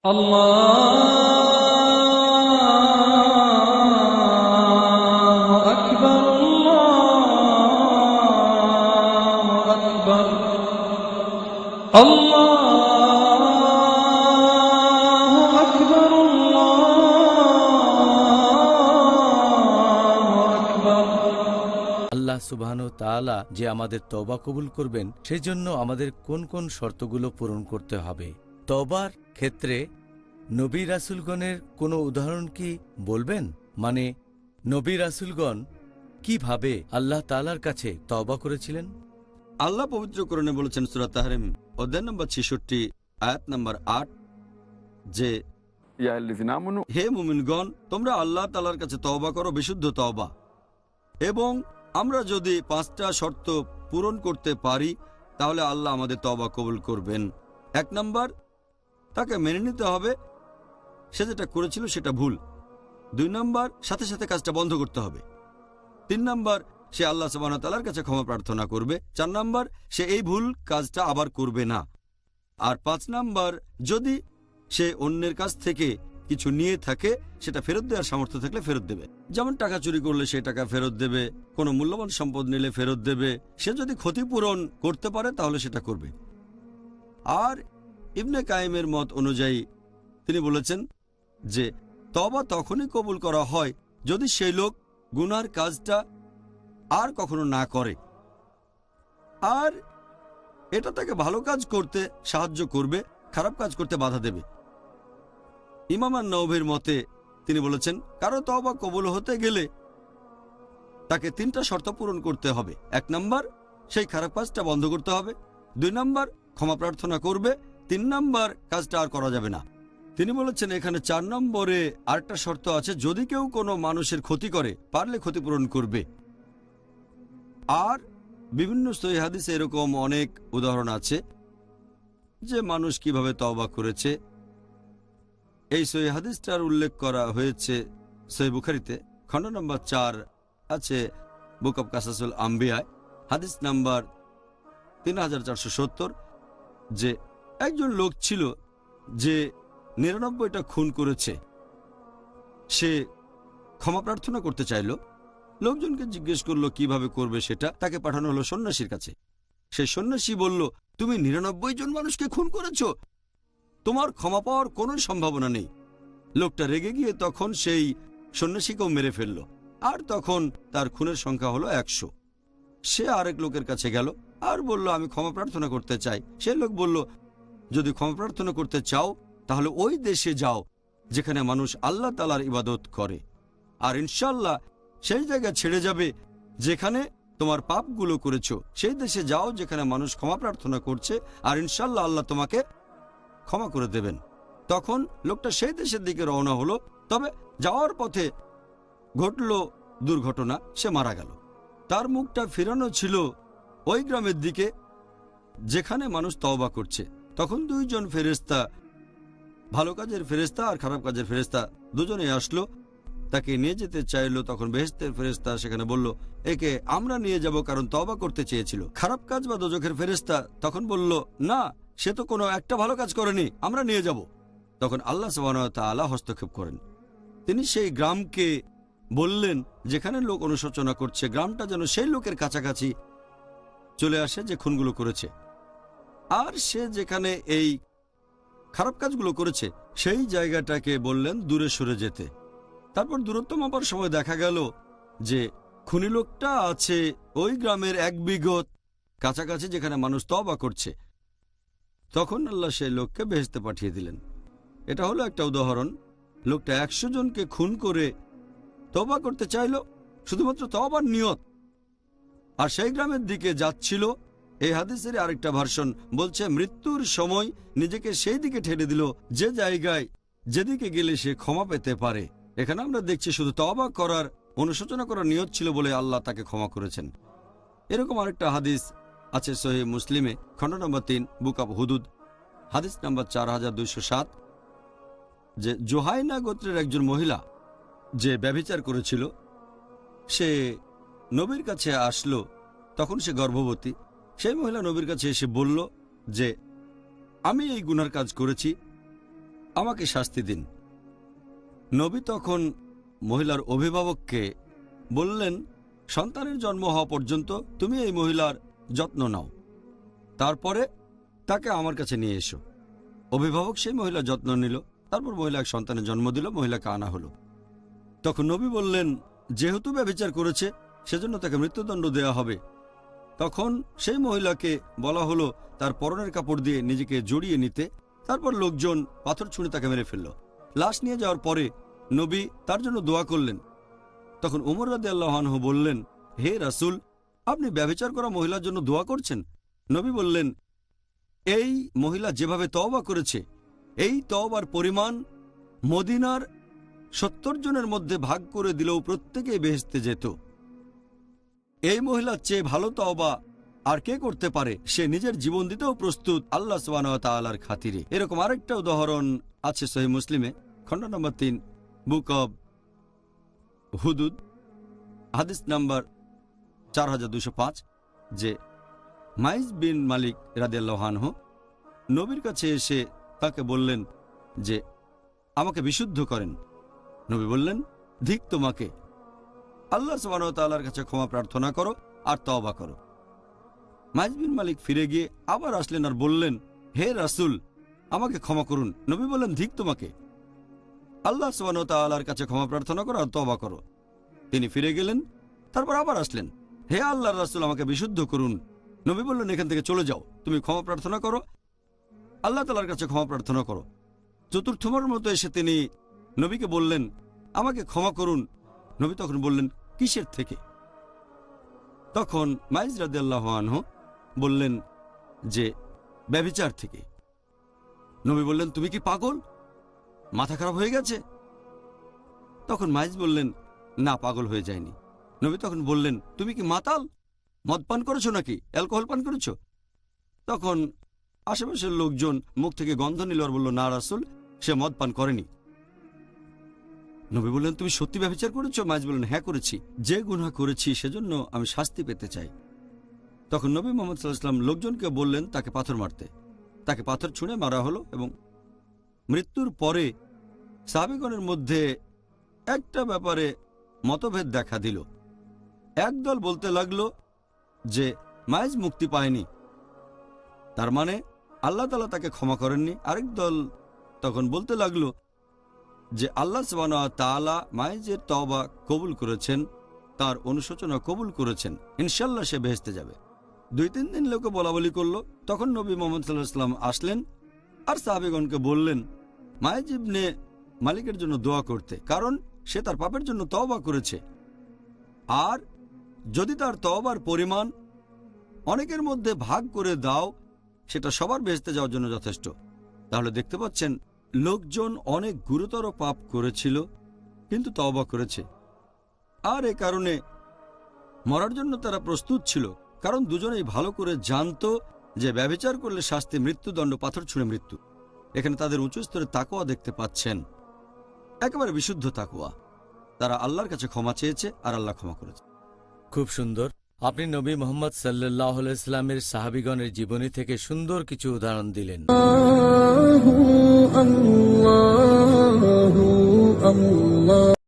الله أكبر الله أكبر الله أكبر الله أكبر আল্লাহ সুবহানাহু ওয়া তাআলা যে আমাদের তওবা কবুল করবেন সেজন্য আমাদের কোন কোন শর্তগুলো পূরণ করতে হবে। তওবার ক্ষেত্রে নবী রাসূলগণের কোনো উদাহরণ কি বলবেন? মানে নবী রাসূলগণ কিভাবে আল্লাহ তাআলার কাছে তওবা করেছিলেন? আল্লাহ পবিত্র কোরআনে বলেছেন সূরা তাহরিম অধ্যায় নম্বর 66 আয়াত নম্বর 8 যে হে মুমিনগণ, তোমরা আল্লাহ তাআলার কাছে তওবা করো বিশুদ্ধ তওবা, এবং আমরা যদি 5টা শর্ত পূরণ করতে পারি তাহলে আল্লাহ আমাদের তওবা কবুল করবেন। 1 নম্বর, তাকে মেনে নিতে হবে সে যেটা করেছিল সেটা ভুল। 2 নম্বর, সাথে সাথে কাজটা বন্ধ করতে হবে। 3 নম্বর, সে আল্লাহ সুবহানাহু ওয়া তাআলার কাছে ক্ষমা প্রার্থনা করবে। 4 নম্বর, সে এই ভুল কাজটা আবার করবে না। আর 5 নম্বর, যদি সে অন্যের কাছ থেকে কিছু নিয়ে থাকে সেটা ফেরত দেওয়ার সামর্থ্য থাকলে ফেরত দেবে। যেমন টাকা চুরি করলে সে টাকা ফেরত দেবে, কোনো মূল্যবান সম্পদ নিলে ফেরত দেবে। সে যদি ক্ষতিপূরণ করতে পারে তাহলে সেটা করবে। আর ইবনে কাইমের মত অনুযায়ী তিনি বলেছেন যে তওবা তখনই কবুল করা হয় যদি সেই লোক গুনার কাজটা আর কখনো না করে, আর এটা তাকে ভালো কাজ করতে সাহায্য করবে, খারাপ কাজ করতে বাধা দেবে। ইমাম আন-নাওয়ীর মতে তিনি বলেছেন কারো তওবা কবুল হতে গেলে তাকে 3টা শর্ত পূরণ করতে হবে। 1 নম্বর, সেই খারাপ কাজটা বন্ধ করতে হবে। 2 নম্বর, ক্ষমা প্রার্থনা করবে। 3 নম্বর, কাজটা আর করা যাবে না। তিনি বলেছেন এখানে 4 নম্বরে আরেকটা শর্ত আছে, যদি কেউ কোনো মানুষের ক্ষতি করে পারলে ক্ষতিপূরণ করবে। আর বিভিন্ন সহিহ হাদিসে এরকম অনেক উদাহরণ আছে যে মানুষ কিভাবে তওবা করেছে। এই সহিহ হাদিসটার উল্লেখ করা হয়েছে সহিহ বুখারীতে, খণ্ড নম্বর 4 আছে বুক অব কাসাসুল আম্বিয়ায়, হাদিস নাম্বার 3470, যে একজন লোক ছিল যে 99টা খুন করেছে। সে ক্ষমা প্রার্থনা করতে চাইল। লোকজনকে জিজ্ঞেস করলো কিভাবে করবে সেটা। তাকে পাঠানো হলো সন্ন্যাসীর কাছে। সেই সন্ন্যাসী বলল, তুমি 99 জন মানুষকে খুন করেছো, তোমার ক্ষমা পাওয়ার কোনো সম্ভাবনা নেই। লোকটা রেগে গিয়ে তখন সেই সন্ন্যাসীকেও মেরে ফেলল। আর তখন তার খুনের সংখ্যা হলো 100। সে আরেক লোকের কাছে গেল আর বলল, আমি ক্ষমা প্রার্থনা করতে চাই। সে লোক বলল, যদি ক্ষমা প্রার্থনা করতে চাও তাহলে ওই দেশে যাও যেখানে মানুষ আল্লাহ তাআলার ইবাদত করে, আর ইনশাআল্লাহ সেই জায়গা ছেড়ে যাবে যেখানে তোমার পাপগুলো করেছো। সেই দেশে যাও যেখানে মানুষ ক্ষমা প্রার্থনা করছে, আর ইনশাআল্লাহ আল্লাহ তোমাকে ক্ষমা করে দেবেন। তখন লোকটা সেই দেশের দিকে রওনা হলো। তবে যাওয়ার পথে ঘটল দুর্ঘটনা, সে মারা গেল। তার মুখটা ফেরানো ছিল ওই গ্রামের দিকে যেখানে মানুষ তওবা করছে। তখন 2 জন ফেরেশতা, ভালো কাজের ফেরেশতা আর খারাপ কাজের ফেরেশতা, দুজনে আসলো, তাকে নিয়ে যেতে চাইলো। তখন বেহেশতের ফেরেশতা সেখানে বলল, একে আমরা নিয়ে যাব কারণ তওবা করতে চেয়েছিল। খারাপ কাজ বা দোজখের ফেরেশতা তখন বলল, না, সে তো কোনো একটা ভালো কাজ করেনি, আমরা নিয়ে যাব। তখন আল্লাহ সুবহানাহু ওয়া তাআলা হস্তক্ষেপ করেন। তিনি সেই গ্রামকে বললেন যেখানে লোক অনুশোচনা করছে, গ্রামটা যেন সেই লোকের কাছাকাছি চলে আসে যে খুনগুলো করেছে, আর সে যেখানে এই খারাপ কাজগুলো করেছে সেই জায়গাটাকে বললেন দূরে সরে যেতে। তারপর দূরত্ব মাপার সময় দেখা গেল যে খুনি লোকটা আছে ওই গ্রামের 1 বিঘত কাছাকাছি যেখানে মানুষ তওবা করছে। তখন আল্লাহ সেই লোককে বেহেশতে পাঠিয়ে দিলেন। এটা হলো একটা উদাহরণ। লোকটা 100 জনকে খুন করে তওবা করতে চাইল, শুধুমাত্র তওবার নিয়ত, আর সেই গ্রামের দিকে যাচ্ছিল। এই হাদিসের আরেকটা ভার্সন বলছে মৃত্যুর সময় নিজেকে সেই দিকে ঠেলে দিল যে জায়গায় যেদিকে গেলে সে ক্ষমা পেতে পারে। এখানে আমরা দেখছি শুধু তওবা করার, অনুশোচনা করার নিয়ত ছিল বলে আল্লাহ তাকে ক্ষমা করেছেন। এরকম আরেকটা হাদিস আছে সহিহ মুসলিমে, খণ্ড নম্বর 3 বুক অব হুদুদ, হাদিস নম্বর 4207, যে জোহাইনা গোত্রের একজন মহিলা যে ব্যভিচার করেছিল, সে নবীর কাছে আসলো। তখন সে গর্ভবতী। সেই মহিলা নবীর কাছে এসে বলল যে আমি এই গুনার কাজ করেছি, আমাকে শাস্তি দিন। নবী তখন মহিলার অভিভাবককে বললেন, সন্তানের জন্ম হওয়া পর্যন্ত তুমি এই মহিলার যত্ন নাও, তারপরে তাকে আমার কাছে নিয়ে এসো। অভিভাবক সেই মহিলার যত্ন নিল, তারপর মহিলা এক সন্তানের জন্ম দিল, মহিলাকে আনা হলো। তখন নবী বললেন, যেহেতু ব্যভিচার করেছে সেজন্য তাকে মৃত্যুদণ্ড দেওয়া হবে। তখন সেই মহিলাকে বলা হলো তার পরনের কাপড় দিয়ে নিজেকে জড়িয়ে নিতে। তারপর লোকজন পাথর ছুঁড়ে তাকে মেরে ফেলল। লাশ নিয়ে যাওয়ার পরে নবী তার জন্য দোয়া করলেন। তখন উমর রাদিয়াল্লাহু আনহু বললেন, হে রাসূল, আপনি ব্যভিচার করা মহিলার জন্য দোয়া করছেন? নবী বললেন, এই মহিলা যেভাবে তওবা করেছে, এই তওবার পরিমাণ মদিনার 70 জনের মধ্যে ভাগ করে দিলেও প্রত্যেকেই বেহেশতে যেত। এই মহিলার চেয়ে ভালো তওবা আর কে করতে পারে? সে নিজের জীবন দিতেও প্রস্তুত আল্লাহ সুবহানাহু ওয়া তাআলার খাতিরে। এরকম আরেকটা উদাহরণ আছে সহিহ মুসলিমে, খণ্ড নম্বর 3, বুক অব হুদুদ, হাদিস নাম্বার 4205, যে মাইজ বিন মালিক রাদিয়াল্লাহু আনহু নবীর কাছে এসে তাকে বললেন যে আমাকে বিশুদ্ধ করেন। নবী বললেন, ধিক তোমাকে, আল্লাহ সুবহানাহু ওয়া তাআলার কাছে ক্ষমা প্রার্থনা করো আর তওবা করো। মাইজ বিন মালিক ফিরে গিয়ে আবার আসলেন আর বললেন, হে রাসূল, আমাকে ক্ষমা করুন। নবী বললেন, ধিক তোমাকে, আল্লাহ সুবহানাহু ওয়া তাআলার কাছে ক্ষমা প্রার্থনা করো আর তওবা করো। তিনি ফিরে গেলেন, তারপর আবার আসলেন, হে আল্লাহর রাসূল, আমাকে বিশুদ্ধ করুন। নবী বললেন, এখান থেকে চলে যাও, তুমি ক্ষমা প্রার্থনা করো, আল্লাহ তাআলার কাছে ক্ষমা প্রার্থনা করো। চতুর্থবার মতো এসে তিনি নবীকে বললেন, আমাকে ক্ষমা করুন। নবী তখন বললেন, কিসের থেকে? তখন মাইজ রাদিয়াল্লাহু আনহু বললেন যে ব্যভিচার থেকে। নবী বললেন, তুমি কি পাগল? মাথা খারাপ হয়ে গেছে? তখন মাইজ বললেন, না, পাগল হয়ে যায়নি। নবী তখন বললেন, তুমি কি মাতাল? মদ পান করেছো নাকি অ্যালকোহল পান করেছো? তখন আশেপাশের লোকজন মুখ থেকে গন্ধ নিল আর বলল, না রাসূল, সে মদ পান করেনি। নবী বললেন, তুমি সত্যি ব্যভিচার করেছো? মাইজ বললেন, হ্যাঁ করেছি, যে গুনাহ করেছি সেজন্য আমি শাস্তি পেতে চাই। তখন নবী মুহাম্মদ সাল্লাল্লাহু আলাইহি ওয়াসাল্লাম লোকজনকে বললেন তাকে পাথর মারতে। তাকে পাথর ছুঁড়ে মারা হলো এবং মৃত্যুর পরে সাহাবীগণের মধ্যে একটা ব্যাপারে মতভেদ দেখা দিল। একদল বলতে লাগলো যে মাইজ মুক্তি পায়নি, তার মানে আল্লাহ তাআলা তাকে ক্ষমা করেননি। আরেক দল তখন বলতে লাগলো যে আল্লাহ সুবহানাহু ওয়া তাআলা মাইজের তওবা কবুল করেছেন, তার অনুশোচনা কবুল করেছেন, ইনশাআল্লাহ সে বেহেশতে যাবে। 2-3 দিন লোকে বলাবলি করলো। তখন নবী মুহাম্মদ সাল্লাল্লাহু আলাইহি ওয়াসাল্লাম আসলেন আর সাহাবীগণকে বললেন মাইজ ইবনে মালিকের জন্য দোয়া করতে, কারণ সে তার পাপের জন্য তওবা করেছে। আর যদি তার তওবার পরিমাণ অনেকের মধ্যে ভাগ করে দাও, সেটা সবার বেহেশতে যাওয়ার জন্য যথেষ্ট। তাহলে দেখতে পাচ্ছেন, লোকজন অনেক গুরুতর পাপ করেছিল কিন্তু তওবা করেছে, আর এ কারণে মরার জন্য তারা প্রস্তুত ছিল, কারণ দুজনেই ভালো করে জানতো যে ব্যভিচার করলে শাস্তি মৃত্যুদণ্ড, পাথর ছুঁড়ে মৃত্যু। এখানে তাদের উঁচু স্তরে তাকওয়া দেখতে পাচ্ছেন, একেবারে বিশুদ্ধ তাকওয়া। তারা আল্লাহর কাছে ক্ষমা চেয়েছে আর আল্লাহ ক্ষমা করেছে। খুব সুন্দর। আপনি নবী মুহাম্মদ সাল্লাল্লাহু আলাইহি ওয়াসাল্লামের সাহাবীগণের জীবনী থেকে সুন্দর কিছু উদাহরণ দিলেন। আল্লাহু আল্লাহু আল্লাহ।